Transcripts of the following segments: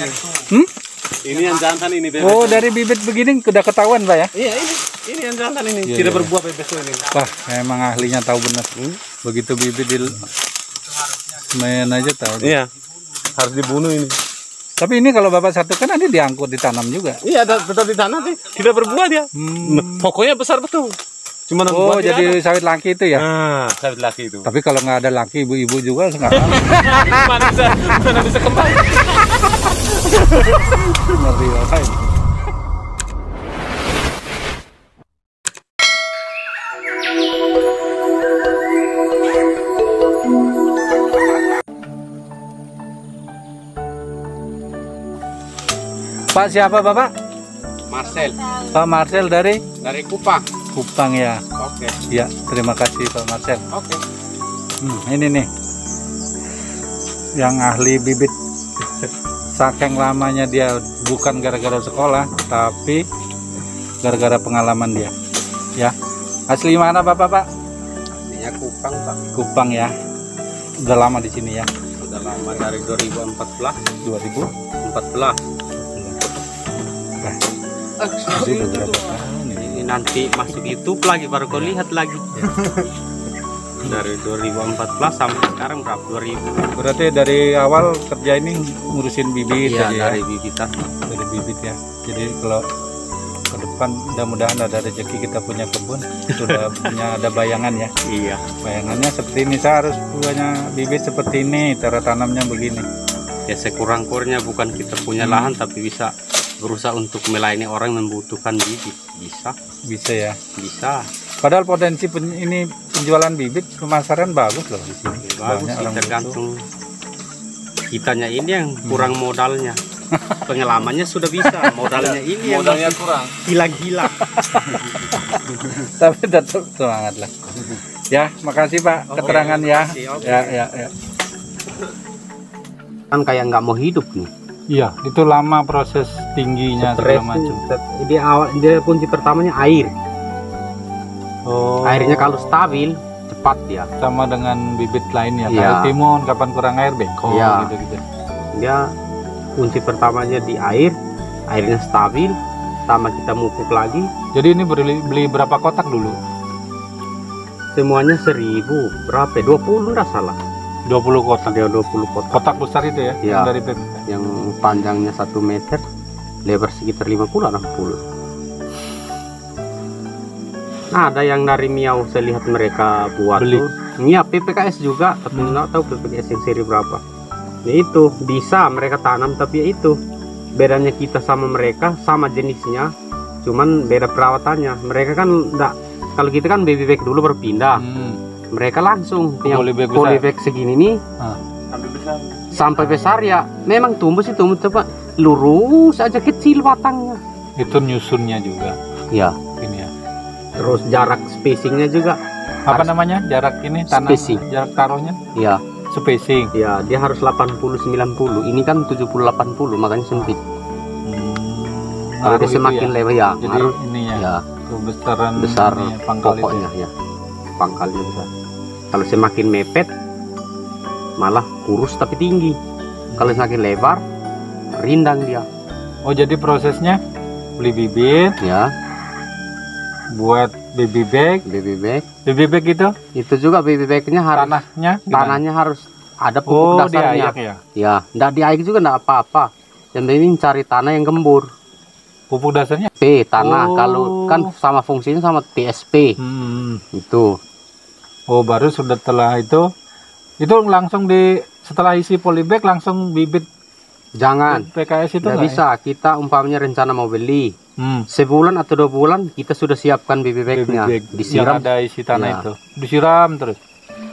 Hmm? Ini yang jantan ini bebek. Oh, dari bibit begini udah ketahuan, Pak ya? Iya, ini yang jantan ini. Iya, Tidak iya. berbuah bebek ini. Wah, emang ahlinya tahu benar. Begitu bibit di main aja tahu. Iya. Harus dibunuh ini. Tapi ini kalau Bapak satu kan nanti diangkut ditanam juga. Iya, tetap di tanah sih. Tidak berbuah dia. Pokoknya besar betul. Cuma Oh, jadi sawit laki itu ya? Nah, sawit laki itu. Tapi kalau nggak ada laki, ibu-ibu juga nggak mana bisa kembali. ngerti apa ini. Pak siapa Bapak? Marcel. Pak Marcel dari Kupang. Kupang ya. Oke. Ya, terima kasih Pak Marcel. Oke. Ini nih yang ahli bibit. Saking lamanya dia bukan gara-gara sekolah, tapi gara-gara pengalaman dia. Ya. Asli mana Bapak, Pak? Aslinya Kupang, Pak. Kupang ya. Udah lama di sini ya. Sudah lama dari 2014. 2014. Nah, jadi udah berapa tahun ini? Ini nanti masuk YouTube lagi baru kau lihat lagi. Dari 2014 sampai sekarang berapa? 2000. Berarti dari awal kerja ini ngurusin bibit Iya, aja dari ya? bibitan. Dari bibit ya. Jadi kalau ke depan mudah-mudahan ada rezeki kita punya kebun, sudah punya ada bayangan ya. Iya. Bayangannya seperti ini, saya harus punya bibit seperti ini, cara tanamnya begini. Ya sekurang-kurangnya bukan kita punya lahan tapi bisa berusaha untuk melayani orang yang membutuhkan bibit. Bisa ya. Bisa. Padahal potensi ini penjualan bibit pemasaran bagus loh di sini. Bagus Banyak sih, orang tergantung kitanya ini yang kurang modalnya. Pengalamannya sudah bisa, modalnya ini yang modalnya kurang. hilang-hilang. Tapi tetap semangat lah. Ya, makasih Pak keterangan ya. Makasih, Ya. Kan kayak nggak mau hidup nih. Iya, itu lama proses tingginya segala macam. Dia kunci pertamanya air. Oh. Airnya kalau stabil cepat ya. Sama dengan bibit lain ya. Iya. Kalau timun kapan kurang air bengkok Iya. gitu-gitu. Dia kunci pertamanya di air, airnya stabil, sama kita mupuk lagi. Jadi ini beli berapa kotak dulu? Semuanya 1000 berapa? 20 nggak salah. 20 kotak. Dia 20 kotak. Kotak besar itu ya? Iya. Yang dari bibit. Yang panjangnya 1 meter, lebar sekitar 50-60. Nah, ada yang dari Miau saya lihat mereka buat Beli. tuh. Iya, PPKS juga, tapi nggak tahu PPKS yang seri berapa. Ya itu bisa mereka tanam, tapi ya itu bedanya kita sama mereka sama jenisnya, cuman beda perawatannya. Mereka kan enggak, kalau kita kan baby bag dulu berpindah. Mereka langsung yang polybag segini nih sampai besar ya. Memang tumbuh coba lurus aja, kecil batangnya. Itu nyusunnya juga. Ya. Ini ya. Terus jarak spacingnya juga. Apa namanya? Jarak ini tanam. Spacing. Jarak taruhnya? Ya. Spacing. Ya, dia harus 80-90. Ini kan 70-80, makanya sempit. Kalau dia semakin ya? lebar ya. Jadi ini ya. Ya. Kebesaran Besar ini ya, pangkal pokoknya itu. ya. Pangkalnya besar. Kalau semakin mepet malah kurus tapi tinggi. Kalau semakin lebar rindang dia. Oh, jadi prosesnya beli bibit, Ya, buat baby bag. baby bag. Baby bag Itu juga baby bagnya harus tanahnya gimana? tanahnya harus ada pupuk dasarnya. Diayak ya. Ya, enggak diayak juga enggak apa-apa. Yang penting cari tanah yang gembur. Pupuk dasarnya? Tanah kalau kan sama fungsinya sama TSP. Itu. Oh, baru setelah itu langsung setelah isi polybag langsung bibit. Jangan. PKS itu Nggak bisa. Kita umpamanya rencana mau beli. Sebulan atau 2 bulan kita sudah siapkan baby bagnya. Disiram. Yang ada isi tanah Ya. itu. Disiram terus.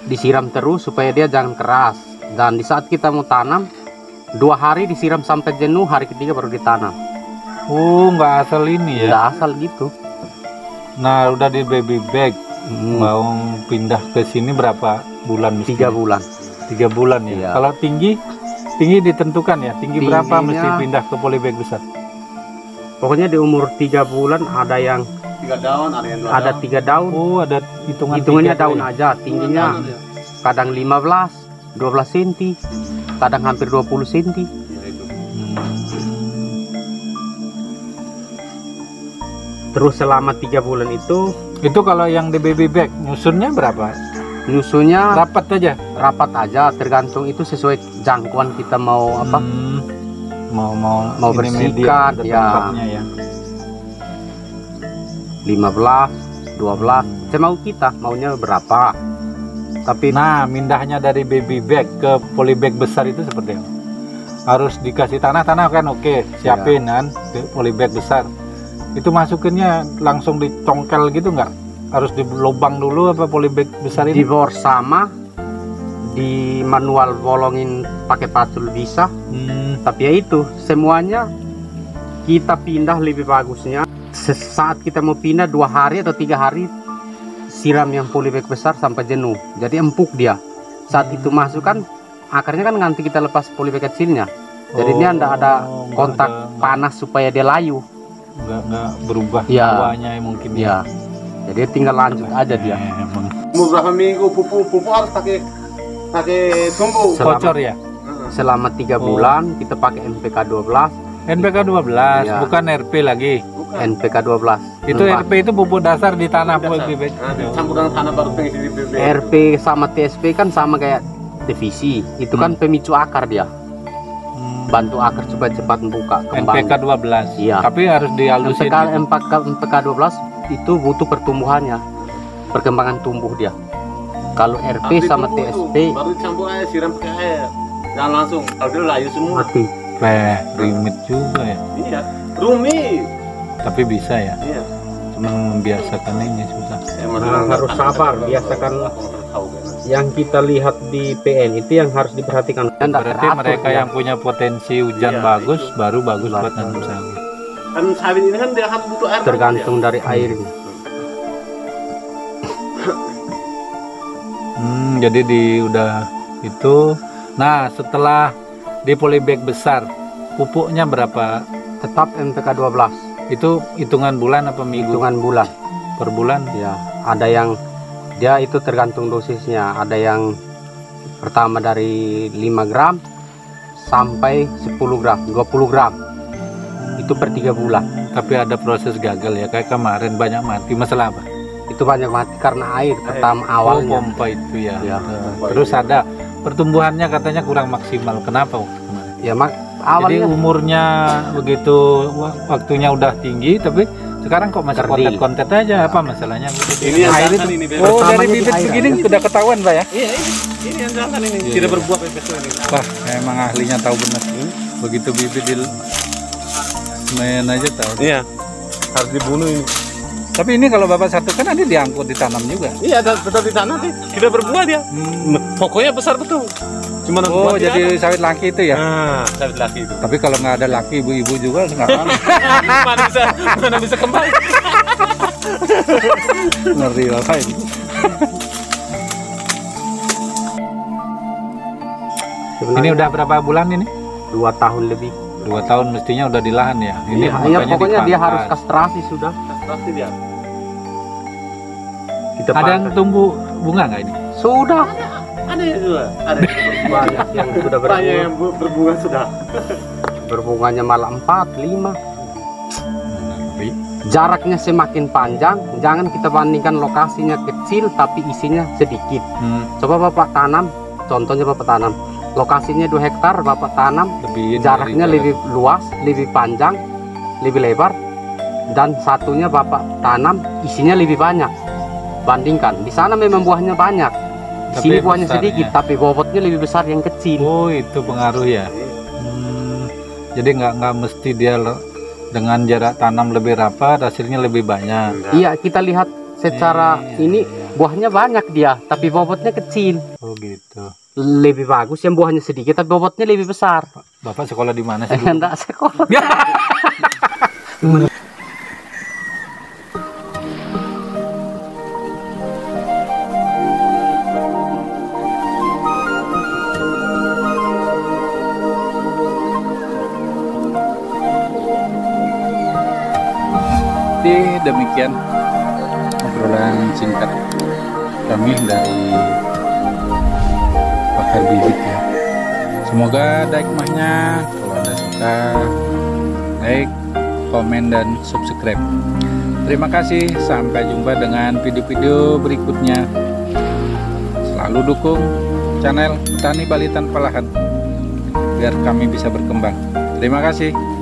Disiram terus supaya dia jangan keras. Dan di saat kita mau tanam 2 hari disiram sampai jenuh, hari ketiga baru ditanam. Oh, nggak asal ini ya? Nggak asal gitu. Nah, udah di baby bag. Mau pindah ke sini berapa bulan? 3 bulan. 3 bulan ya. Iya. Kalau tinggi ditentukan ya. Tinggi berapa mesti pindah ke polybag besar? Pokoknya di umur 3 bulan ada yang 3 daun, ada yang 2 ada 3 daun. Oh, ada Hitungannya tiga daun aja. Tingginya kadang 15, 12 cm, kadang hampir 20 cm. Terus selama 3 bulan itu kalau yang di baby bag nyusunnya berapa? nyusunya Rapat aja. tergantung itu sesuai jangkauan kita mau apa, Mau ini bersihkan ya. ya. 15, 12 semau kita maunya berapa. Tapi Nah, mindahnya dari baby bag ke polybag besar itu seperti apa? Harus dikasih tanah kan, oke, siapin kan ke polybag besar. Itu masukinnya langsung dicongkel gitu nggak? Harus dilubang dulu apa polybag besar di ini? bor sama, di manual bolongin pakai pacul bisa. Tapi ya itu semuanya kita pindah lebih bagusnya saat kita mau pindah 2 hari atau 3 hari siram yang polybag besar sampai jenuh, jadi empuk dia. Saat itu masukkan akarnya kan nanti kita lepas polybag kecilnya, jadi dia tidak ada kontak panas supaya dia layu, nggak berubah ya, hawanya mungkin ya. Jadi tinggal lanjut aja dia. Beberapa minggu pupuk harus pakai tumbuh Kocor ya? Selama 3 bulan kita pakai NPK 12. NPK 12 Ya. bukan RP lagi. NPK 12 Itu RP itu pupuk dasar di tanah Dasar. polybag. Campur dengan tanah baru pengisi di bibit. RP sama TSP kan sama kayak divisi, itu kan pemicu akar dia, bantu akar supaya cepat membuka kembang. NPK 12. Iya. Tapi harus dihalusin. NPK 12 itu butuh pertumbuhannya, perkembangan tumbuh dia. Kalau RP sama TSP baru campur air, siram pakai air, jangan langsung, kalau dia layu semua. mati. Rumit juga ya. Iya, rumit. Tapi bisa ya. Iya. Cuma membiasakan ini susah. Harus sabar, biasakan. Yang kita lihat di PN itu yang harus diperhatikan. Berarti mereka yang punya potensi hujan Iya, bagus itu. baru bagus buat nanam sawit. Kan sawit ini kan dia akan butuh air. Tergantung dari airnya. Jadi udah itu. Nah, setelah di polybag besar, pupuknya berapa? Tetap NPK 12, Itu hitungan bulan apa minggu? hitungan bulan. Per bulan? Ya, ada yang dia itu tergantung dosisnya. Ada yang pertama dari 5 gram sampai 10 gram, 20 gram. Itu per 3 bulan. Tapi ada proses gagal ya, kayak kemarin banyak mati. Masalah apa? Itu banyak mati karena air pertama awalnya. Pompa itu ya. Ya. Terus ada pertumbuhannya katanya kurang maksimal. Kenapa waktu kemarin? Ya mak Jadi awalnya umurnya begitu waktunya udah tinggi, tapi sekarang kok masih Kerdil. kontet-kontet aja. Apa masalahnya? Ini yang Air jangan itu. ini, Beb. Oh, dari Pertamanya bibit di air. begini sudah ketahuan, Pak ya? Iya, ini yang jangan ini. Iya, Tidak iya. berbuah pepes ini. Wah, emang ahlinya tahu benar. Begitu bibit main aja tahu. Iya, harus dibunuh ini. Tapi ini kalau Bapak satu kan nanti diangkut ditanam juga. Iya, tetap di tanah sih. Tidak berbuah dia. Pokoknya besar betul. Cuma Oh, buah tidak jadi sawit laki itu ya? ada. Sawit laki itu. Tapi kalau nggak ada laki, ibu-ibu juga nggak apa. mana bisa kembali. Ngeri Bapak ini. Ini udah berapa bulan ini? 2 tahun lebih. 2 tahun mestinya udah di lahan ya. Ini Iya, makanya pokoknya dia dipangkas. harus kastrasi sudah. Pasti dia. Kita Ada yang pangkas. tumbuh bunga nggak ini? Sudah Ada juga. Ada banyak yang sudah banyak berbunga. yang berbunga sudah. Berbunganya malah 4, 5. Ngeri. Jaraknya semakin panjang, jangan kita bandingkan lokasinya kecil tapi isinya sedikit. Coba Bapak tanam, contohnya Bapak tanam, lokasinya 2 hektar, Bapak tanam, Lebih jaraknya lebih luas, lebih panjang, lebih lebar, dan satunya Bapak tanam, isinya lebih banyak. Bandingkan, di sana memang buahnya banyak, di Tapi sini buahnya besarnya. sedikit, tapi bobotnya lebih besar yang kecil. Oh, itu pengaruh ya. Jadi nggak mesti dia dengan jarak tanam lebih rapat hasilnya lebih banyak. Iya, kita lihat secara Iya, ini iya. buahnya banyak dia, tapi bobotnya kecil. Oh gitu. Lebih bagus yang buahnya sedikit tapi bobotnya lebih besar. Bapak sekolah di mana sih? dulu? Enggak sekolah. Jadi demikian obrolan singkat kami dari pakar bibit ya. Semoga ada hikmahnya. Kalau Anda suka, like, komen, dan subscribe. Terima kasih, sampai jumpa dengan video-video berikutnya. Selalu dukung channel Tani Bali Tanpa Lahan biar kami bisa berkembang. Terima kasih.